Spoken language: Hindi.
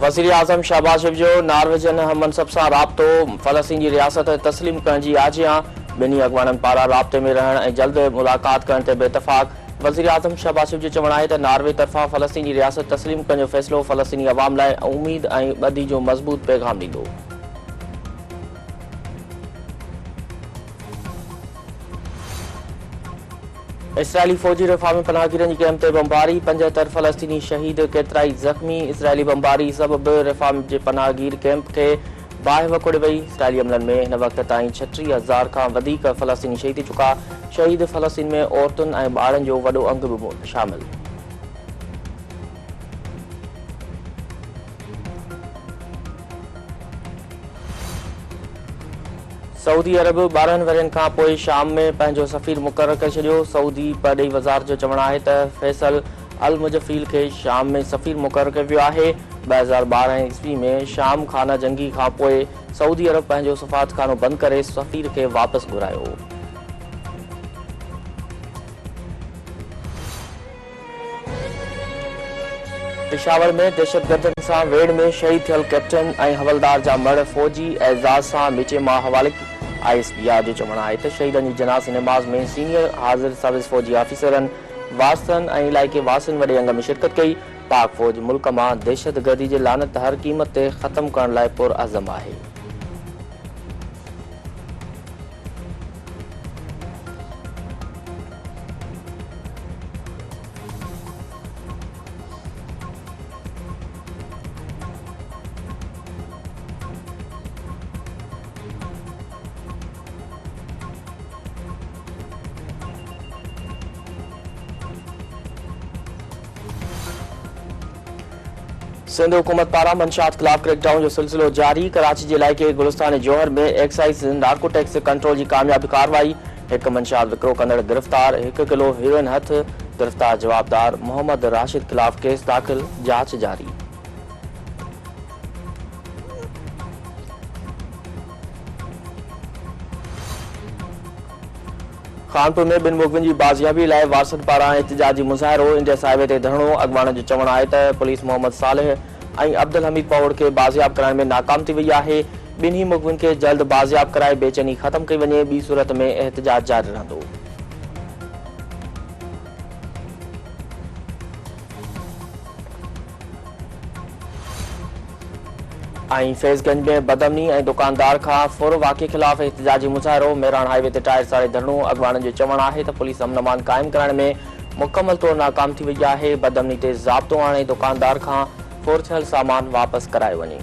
वज़ीर आज़म शहबाज शरीफ़ जो नॉर्वेजन हममनसब सां राब्तो फ़लस्तीन जी रियासत तस्लीम करण जी आजियां। ॿिन्ही अॻवाननि पारां राब्ते में रहण ऐं जल्द मुलाक़ात करण ते बेइतफ़ाक़। वज़ीर आज़म शहबाज शरीफ़ जो चवणु आहे त नॉर्वे तरफ़ां फ़लस्तीन जी रियासत तस्लीम करण जो फ़ैसिलो फ़लस्तीनी अवाम लाइ उमीद ऐं ॿधी जो मज़बूत पैगाम ॾींदो। इसराइली फ़ौजी रिफ़ा में पनाहगीरनि जी कैम्प ते बमबारी, 75 फ़लस्तीनी शहीद, केतिराई ज़ख़्मी। इसराइली बमबारी सबबि रिफ़ा जे पनाहगीर कैम्प खे बाहि वकोड़े वई। इसराइली अमलनि में हिन वक़्त ताईं 36,000 खां वधीक फ़लस्तीनी शहीद थी चुका। शहीद फ़लस्तीन में औरतुनि ऐं ॿारनि जो वॾो अंग बि शामिल। सऊदी अरब 12 वरियनि खां पोइ शाम में पंहिंजो सफ़ीर मुक़ररु करे छॾियो। सऊदी परॾेही वज़ारत जो चवणु आहे त फैसल अल मुजफ़ील खे शाम में सफ़ीर मुक़ररु कयो वियो आहे। 2012 ईस्वी में शाम खाना जंगी खां पोइ सऊदी अरब पंहिंजो सफ़ारतखानो बंदि करे सफ़ीर खे वापसि घुरायो। पेशावर में दहशतगर्दनि सां वेड़ में शहीद थियल कैप्टन ऐं हवलदार जा मड़ फ़ौजी एज़ाज़ सां मिचे मां हवाले। ISPR जो चवणु आहे त शहीदनि जी जनाज़ नमाज़ में सीनियर हाज़िर सर्विस फ़ौजी ऑफिसरनि, वासनि ऐं इलाइक़े वासियुनि वॾे अंग में शिरकत कई। पाक फ़ौज मुल्क मां दहशतगर्दी जे लानत हर क़ीमत ते ख़त्म करण लाइ पुरअज़म आहे। सिंध हुकूमत पारां मंशात खिलाफ क्रैकडाउन जो सिलसिलो जारी। कराची जे इलाइक़े गुलिस्तान जौहर में एक्साइज़ नार्कोटिक्स कंट्रोल जी कामयाब कार्रवाई। हिकु मंशात विकिरो कंदड़ गिरफ़्तार, 1 किलो हेरोइन हथ। गिरफ़्तार जवाबदार मोहम्मद राशिद खिलाफ केस दाख़िल, जांच जारी। खानपुर में 2 मुग़विन जी बाज़ियाबी लाइ वारसनि पारां एहतिजाजी मुज़ाहिरो। इंडियस हाईवे ते धरणो। अॻवाननि जो चवणु आहे त पुलिस मोहम्मद सालेह ऐं अब्दुल हमीद पौड़ खे बाज़ियाब कराइण में नाकाम थी वई आहे। ॿिन्ही मुग़विन खे जल्द बाज़ियाब कराए बेचैनी ख़त्म कई वञे। ॿी सूरत में एहतिजाज जारी रहंदो। ऐं फैज़गंज में बदअमनी ऐं दुकानदार खां फुर वाक़े ख़िलाफ़ एहतिजाजी मुज़ाहिरो। मेरान हाईवे ते टायर साड़े धरणो। अॻवाननि जो चवणु आहे त पुलिस अमन अमान क़ाइमु करण में मुकमल तौरु नाकाम थी वई आहे। बदअमनी ते ज़ाब्तो आणे दुकानदार खां फुर थियल सामान वापसि करायो वञे।